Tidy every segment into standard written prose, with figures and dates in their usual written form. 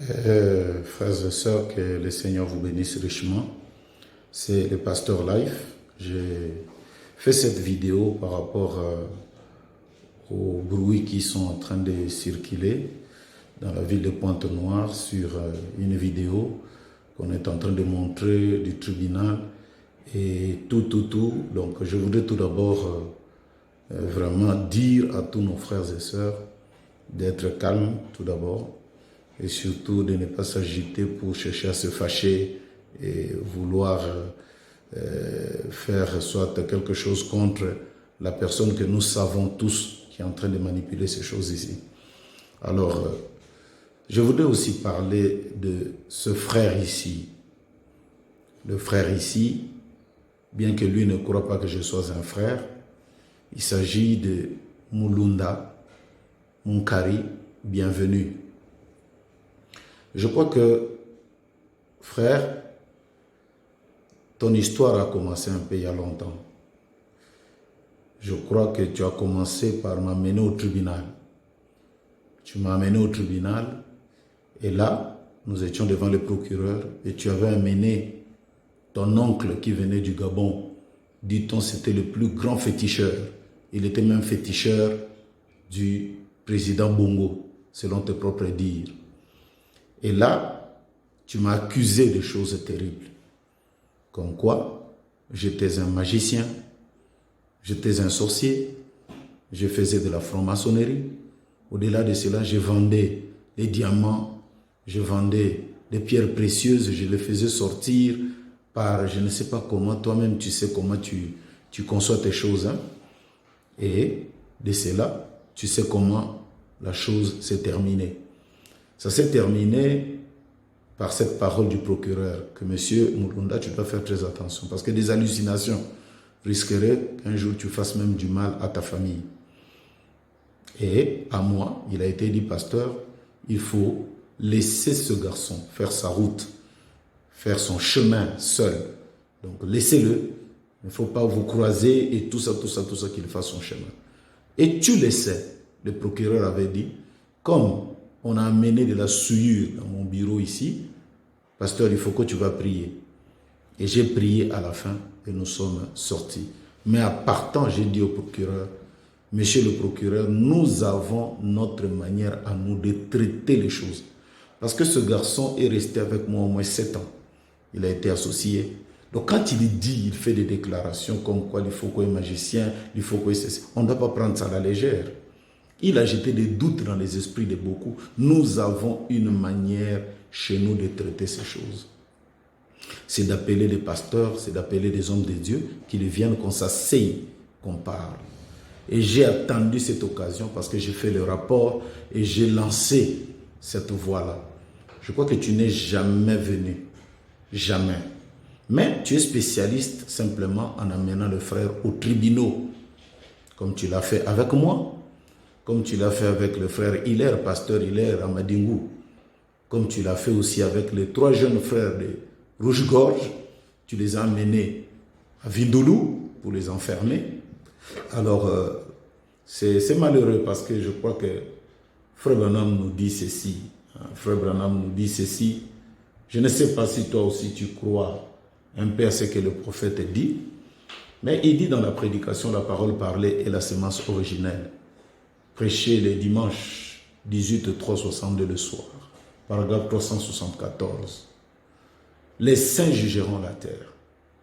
Frères et sœurs, que le Seigneur vous bénisse richement. C'est le pasteur Life. J'ai fait cette vidéo par rapport aux bruits qui sont en train de circuler dans la ville de Pointe-Noire sur une vidéo qu'on est en train de montrer du tribunal et tout. Donc je voudrais tout d'abord vraiment dire à tous nos frères et sœurs d'être calmes tout d'abord et surtout de ne pas s'agiter pour chercher à se fâcher et vouloir faire soit quelque chose contre la personne que nous savons tous qui est en train de manipuler ces choses ici. Alors, je voudrais aussi parler de ce frère ici. Le frère ici, bien que lui ne croit pas que je sois un frère, il s'agit de Mulunda Munkari, bienvenue. Je crois que, frère, ton histoire a commencé un peu il y a longtemps. Je crois que tu as commencé par m'amener au tribunal. Tu m'as amené au tribunal et là, nous étions devant le procureur et tu avais amené ton oncle qui venait du Gabon. Dit-on, c'était le plus grand féticheur. Il était même féticheur du président Bongo, selon tes propres dires. Et là, tu m'as accusé de choses terribles. Comme quoi, j'étais un magicien, j'étais un sorcier, je faisais de la franc-maçonnerie. Au-delà de cela, je vendais les diamants, je vendais des pierres précieuses, je les faisais sortir par, je ne sais pas comment, toi-même tu sais comment tu conçois tes choses. Hein? Et de cela, tu sais comment la chose s'est terminée. Ça s'est terminé par cette parole du procureur que monsieur Mulunda, tu dois faire très attention parce que des hallucinations risqueraient qu'un jour tu fasses même du mal à ta famille. Et à moi, il a été dit, pasteur, il faut laisser ce garçon faire sa route, faire son chemin seul. Donc laissez-le, il ne faut pas vous croiser et tout ça, qu'il fasse son chemin. Et tu le sais, le procureur avait dit, comme on a amené de la souillure dans mon bureau ici, pasteur, il faut que tu vas prier. Et j'ai prié à la fin et nous sommes sortis. Mais à partant, j'ai dit au procureur, monsieur le procureur, nous avons notre manière à nous de traiter les choses. Parce que ce garçon est resté avec moi au moins 7 ans. Il a été associé. Donc quand il dit, il fait des déclarations comme quoi il faut qu'on soit magicien, il faut qu'on soit... On ne doit pas prendre ça à la légère. Il a jeté des doutes dans les esprits de beaucoup. Nous avons une manière chez nous de traiter ces choses. C'est d'appeler les pasteurs, c'est d'appeler des hommes de Dieu, qu'ils viennent, qu'on s'asseye, qu'on parle. Et j'ai attendu cette occasion parce que j'ai fait le rapport et j'ai lancé cette voie-là. Je crois que tu n'es jamais venu. Jamais. Mais tu es spécialiste simplement en amenant le frère aux tribunaux. Comme tu l'as fait avec moi. Comme tu l'as fait avec le frère Hilaire, pasteur Hilaire à Madingou. Comme tu l'as fait aussi avec les 3 jeunes frères de Rouge-Gorge. Tu les as amenés à Vindoulou pour les enfermer. Alors, c'est malheureux parce que je crois que Frère Branham nous dit ceci. Frère Branham nous dit ceci. Je ne sais pas si toi aussi tu crois un peu à ce que le prophète dit. Mais il dit dans la prédication, la parole parlée est la semence originelle. Prêcher les dimanches 18, 362 le soir. Paragraphe 374. Les saints jugeront la terre.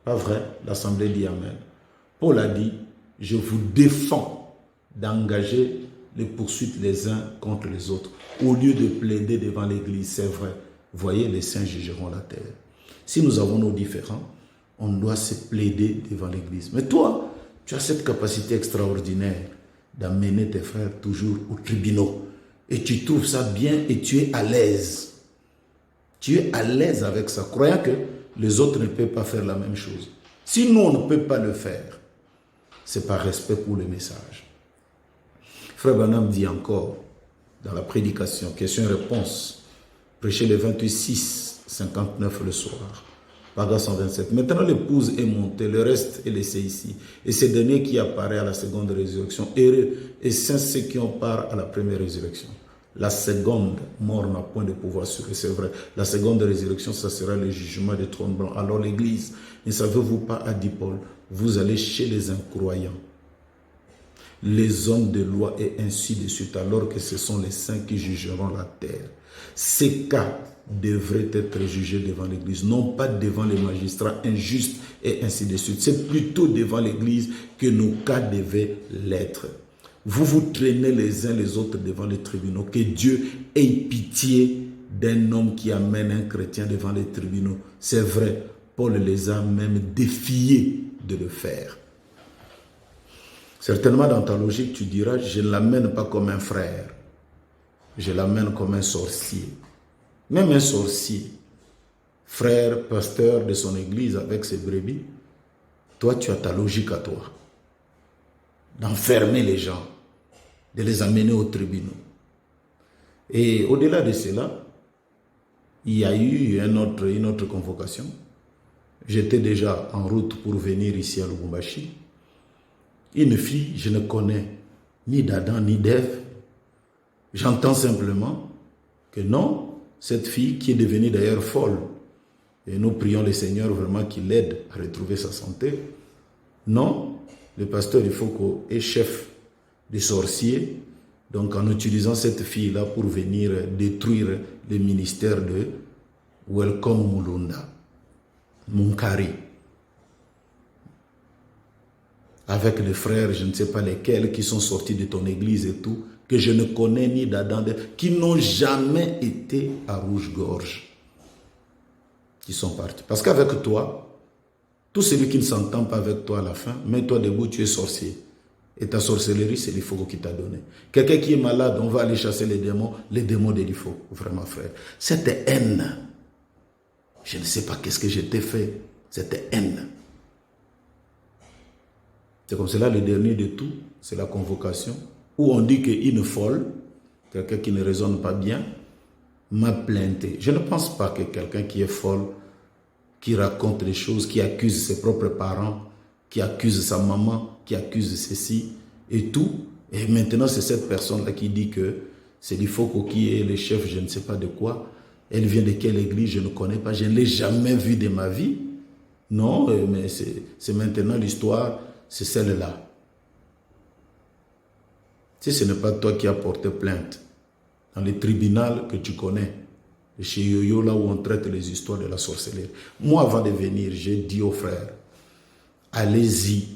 Pas vrai? L'Assemblée dit Amen. Paul a dit, je vous défends d'engager les poursuites les uns contre les autres. Au lieu de plaider devant l'Église, c'est vrai. Voyez, les saints jugeront la terre. Si nous avons nos différends, on doit se plaider devant l'Église. Mais toi, tu as cette capacité extraordinaire d'amener tes frères toujours aux tribunaux. Et tu trouves ça bien et tu es à l'aise. Tu es à l'aise avec ça, croyant que les autres ne peuvent pas faire la même chose. Si nous, on ne peut pas le faire, c'est par respect pour le message. Frère Branham dit encore, dans la prédication, question-réponse, prêcher le 28-6-59 le soir, paragraphe 127. Maintenant, l'épouse est montée, le reste est laissé ici. Et c'est dernier qui apparaît à la seconde résurrection. Heureux et saints ceux qui ont part à la première résurrection. La seconde mort n'a point de pouvoir sur eux, c'est vrai. La seconde résurrection, ça sera le jugement des trônes blancs. Alors l'Église, ne savez-vous pas, a dit Paul, vous allez chez les incroyants, les hommes de loi et ainsi de suite, alors que ce sont les saints qui jugeront la terre. Ces cas devraient être jugés devant l'Église, non pas devant les magistrats injustes et ainsi de suite. C'est plutôt devant l'Église que nos cas devaient l'être. Vous vous traînez les uns les autres devant les tribunaux. Que Dieu ait pitié d'un homme qui amène un chrétien devant les tribunaux. C'est vrai, Paul les a même défiés de le faire. Certainement dans ta logique, tu diras, je ne l'amène pas comme un frère. Je l'amène comme un sorcier. Même un sorcier, frère, pasteur de son église avec ses brebis, toi, tu as ta logique à toi. D'enfermer les gens, de les amener aux tribunaux. Et au-delà de cela, il y a eu une autre convocation. J'étais déjà en route pour venir ici à Lubumbashi. Une fille, je ne connais ni d'Adam ni d'Ève. J'entends simplement que non, cette fille qui est devenue d'ailleurs folle, et nous prions le Seigneur vraiment qu'il l'aide à retrouver sa santé. Non, le pasteur Ifoko est chef des sorciers, donc en utilisant cette fille-là pour venir détruire le ministère de Welcome Mulunda, Munkari, avec les frères, je ne sais pas lesquels, qui sont sortis de ton église et tout, que je ne connais ni d'Adam, qui n'ont jamais été à Rouge-Gorge, qui sont partis. Parce qu'avec toi, tout celui qui ne s'entend pas avec toi à la fin, mets-toi debout, tu es sorcier. Et ta sorcellerie, c'est l'Ifoko qui t'a donné. Quelqu'un qui est malade, on va aller chasser les démons de l'Ifoko. Vraiment, frère. Cette haine, je ne sais pas qu'est-ce que je t'ai fait, cette haine. C'est comme cela, le dernier de tout, c'est la convocation, où on dit qu'une folle, quelqu'un qui ne raisonne pas bien, m'a plainté. Je ne pense pas que quelqu'un qui est folle, qui raconte des choses, qui accuse ses propres parents, qui accuse sa maman, qui accuse ceci et tout. Et maintenant, c'est cette personne-là qui dit que c'est l'Ifoko qui est le chef, je ne sais pas de quoi. Elle vient de quelle église, je ne connais pas. Je ne l'ai jamais vue de ma vie. Non, mais c'est maintenant l'histoire, c'est celle-là. Si ce n'est pas toi qui as porté plainte dans le tribunal que tu connais, chez Yoyo, là où on traite les histoires de la sorcellerie. Moi, avant de venir, j'ai dit aux frères, allez-y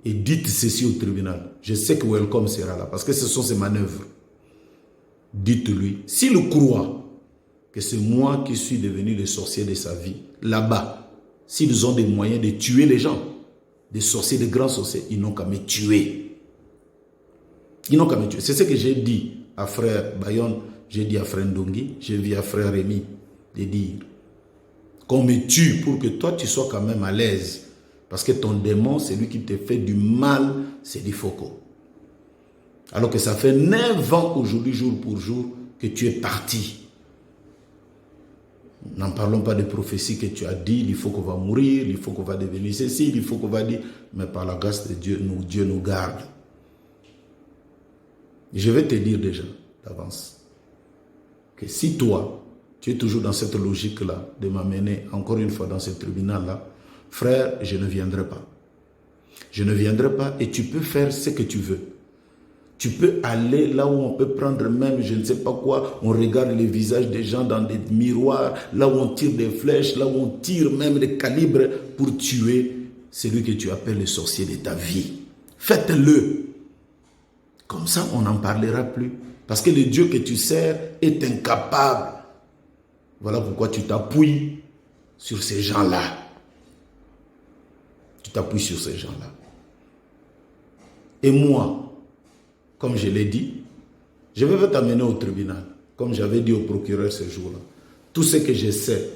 et dites ceci au tribunal. Je sais que Welcome sera là parce que ce sont ses manœuvres. Dites-lui, s'il croit que c'est moi qui suis devenu le sorcier de sa vie, là-bas, s'ils ont des moyens de tuer les gens, des sorciers, des grands sorciers, ils n'ont qu'à me tuer. Ils n'ont qu'à me tuer. C'est ce que j'ai dit à frère Bayon, j'ai dit à frère Ndongi, j'ai vu à frère Rémi de dire qu'on me tue pour que toi tu sois quand même à l'aise. Parce que ton démon, c'est lui qui te fait du mal, c'est l'Ifoko. Alors que ça fait 9 ans aujourd'hui, jour pour jour, que tu es parti. N'en parlons pas de prophéties que tu as dit, l'Ifoko va mourir, l'Ifoko va devenir ceci, l'Ifoko va dire, mais par la grâce de Dieu, Dieu nous garde. Je vais te dire déjà, d'avance, que si toi, tu es toujours dans cette logique-là, de m'amener encore une fois dans ce tribunal-là, frère, je ne viendrai pas. Je ne viendrai pas et tu peux faire ce que tu veux. Tu peux aller là où on peut prendre même, je ne sais pas quoi, on regarde les visages des gens dans des miroirs, là où on tire des flèches, là où on tire même des calibres pour tuer celui que tu appelles le sorcier de ta vie. Faites-le. Comme ça, on n'en parlera plus. Parce que le Dieu que tu sers est incapable. Voilà pourquoi tu t'appuies sur ces gens-là. Tu t'appuies sur ces gens-là. Et moi, comme je l'ai dit, je vais t'amener au tribunal. Comme j'avais dit au procureur ce jour-là. Tout ce que je sais,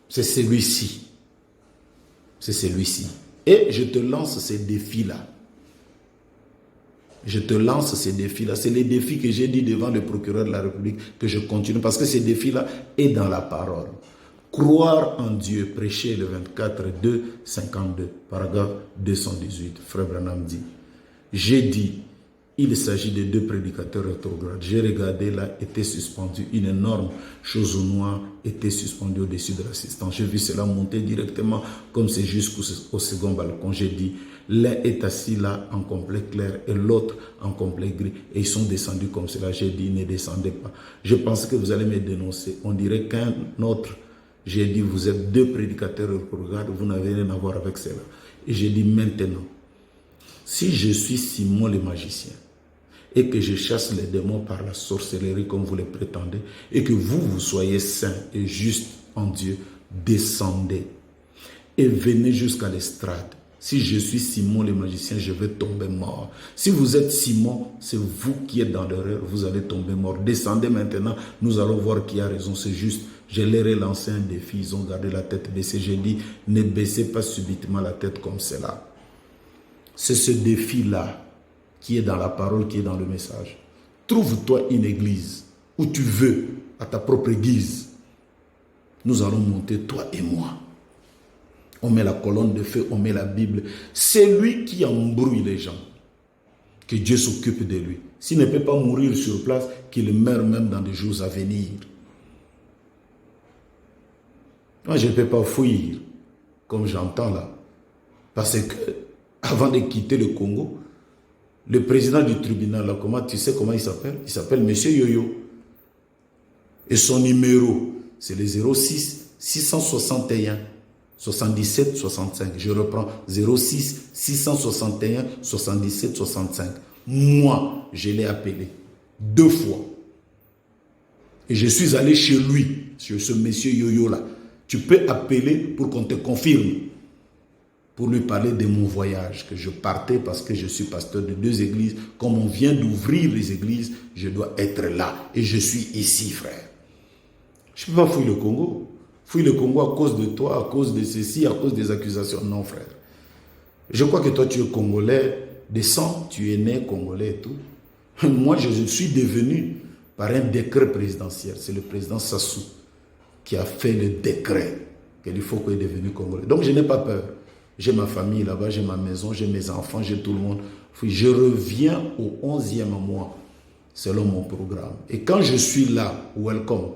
c'est celui-ci. C'est celui-ci. Et je te lance ces défis-là. Je te lance ces défis-là. C'est les défis que j'ai dit devant le procureur de la République que je continue. Parce que ces défis-là est dans la parole. Croire en Dieu, prêcher le 24, 2, 52, paragraphe 218. Frère Branham dit, j'ai dit Il s'agit de 2 prédicateurs rétrogrades. J'ai regardé là, était suspendu. Une énorme chose noire était suspendue au-dessus de l'assistance. J'ai vu cela monter directement, comme c'est jusqu'au second balcon. J'ai dit, l'un est assis là en complet clair et l'autre en complet gris. Et ils sont descendus comme cela. J'ai dit, ne descendez pas. Je pense que vous allez me dénoncer. On dirait qu'un autre, j'ai dit, vous êtes 2 prédicateurs rétrogrades, vous n'avez rien à voir avec cela. Et j'ai dit, maintenant, si je suis Simon le magicien, et que je chasse les démons par la sorcellerie comme vous le prétendez, et que vous soyez saints et justes en Dieu, descendez et venez jusqu'à l'estrade. Si je suis Simon le magicien, je vais tomber mort. Si vous êtes Simon, c'est vous qui êtes dans l'erreur, vous allez tomber mort. Descendez maintenant, nous allons voir qui a raison, c'est juste. Je leur ai lancé un défi, ils ont gardé la tête baissée. J'ai dit, ne baissez pas subitement la tête comme cela. C'est ce défi-là qui est dans la parole, qui est dans le message. Trouve-toi une église où tu veux, à ta propre guise. Nous allons monter, toi et moi. On met la colonne de feu, on met la Bible. C'est lui qui embrouille les gens. Que Dieu s'occupe de lui. S'il ne peut pas mourir sur place, qu'il meure même dans des jours à venir. Moi, je ne peux pas fuir, comme j'entends là. Parce que, avant de quitter le Congo, le président du tribunal, là, tu sais comment il s'appelle? Il s'appelle Monsieur Yoyo. Et son numéro, c'est le 06 661 77 65. Je reprends, 06 661 77 65. Moi, je l'ai appelé 2 fois. Et je suis allé chez lui, chez ce Monsieur Yoyo là. Tu peux appeler pour qu'on te confirme. Pour lui parler de mon voyage, que je partais parce que je suis pasteur de 2 églises. Comme on vient d'ouvrir les églises, je dois être là. Et je suis ici, frère. Je ne peux pas fuir le Congo. Fuir le Congo à cause de toi, à cause de ceci, à cause des accusations. Non, frère. Je crois que toi, tu es Congolais de sang, tu es né Congolais et tout. Moi, je suis devenu par un décret présidentiel. C'est le président Sassou qui a fait le décret qu'il faut qu'il est devenu Congolais. Donc, je n'ai pas peur. J'ai ma famille là-bas, j'ai ma maison, j'ai mes enfants, j'ai tout le monde. Je reviens au 11e mois, selon mon programme. Et quand je suis là, welcome,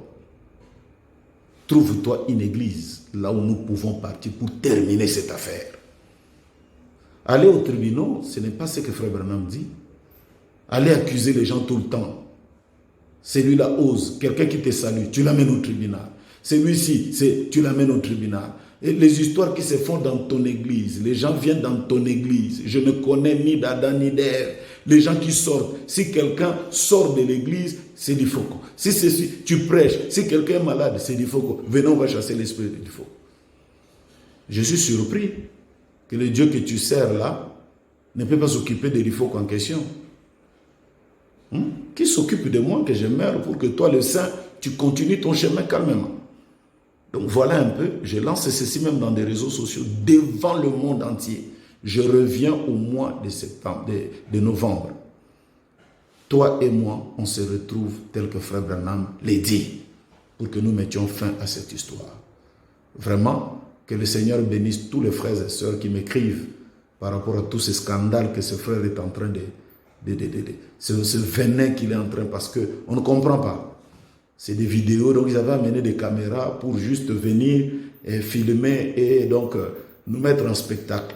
trouve-toi une église, là où nous pouvons partir pour terminer cette affaire. Aller au tribunal, ce n'est pas ce que Frère Branham dit. Aller accuser les gens tout le temps. Celui-là ose, quelqu'un qui te salue, tu l'amènes au tribunal. Celui-ci, tu l'amènes au tribunal. Et les histoires qui se font dans ton église, les gens viennent dans ton église. Je ne connais ni d'Adam ni d'Ève. Les gens qui sortent, si quelqu'un sort de l'église, c'est du faux. Si tu prêches, si quelqu'un est malade, c'est du faux. Venons, on va chasser l'esprit du faux. Je suis surpris que le Dieu que tu sers là ne peut pas s'occuper de l'IFOC en question. Qui s'occupe de moi que je meure pour que toi, le saint, tu continues ton chemin calmement. Donc voilà un peu, je lance ceci même dans des réseaux sociaux devant le monde entier. Je reviens au mois de septembre, de novembre. Toi et moi, on se retrouve tel que Frère Branham l'a dit, pour que nous mettions fin à cette histoire. Vraiment, que le Seigneur bénisse tous les frères et sœurs qui m'écrivent par rapport à tous ces scandales que ce frère est en train ce venin qu'il est en train, parce qu'on ne comprend pas. C'est des vidéos, donc ils avaient amené des caméras pour juste venir et filmer et donc nous mettre en spectacle.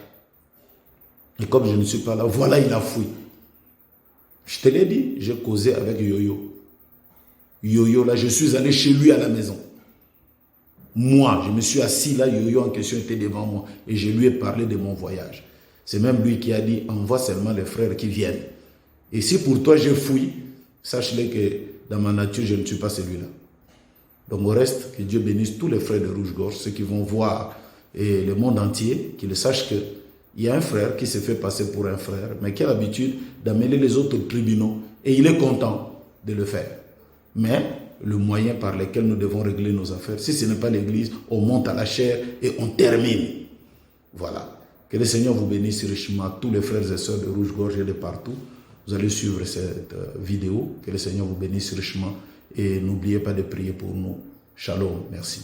Et comme je ne suis pas là, voilà, il a fui. Je te l'ai dit, j'ai causé avec Yoyo. Yoyo, là, je suis allé chez lui à la maison. Moi, je me suis assis là, Yoyo en question était devant moi et je lui ai parlé de mon voyage. C'est même lui qui a dit, envoie seulement les frères qui viennent. Et si pour toi je fouille, sache-le que dans ma nature, je ne suis pas celui-là. Donc au reste, que Dieu bénisse tous les frères de Rouge-Gorge, ceux qui vont voir et le monde entier, qu'ils sachent qu'il y a un frère qui s'est fait passer pour un frère, mais qui a l'habitude d'amener les autres tribunaux. Et il est content de le faire. Mais le moyen par lequel nous devons régler nos affaires, si ce n'est pas l'église, on monte à la chair et on termine. Voilà. Que le Seigneur vous bénisse richement, tous les frères et sœurs de Rouge-Gorge et de partout. Vous allez suivre cette vidéo. Que le Seigneur vous bénisse richement. Et n'oubliez pas de prier pour nous. Shalom. Merci.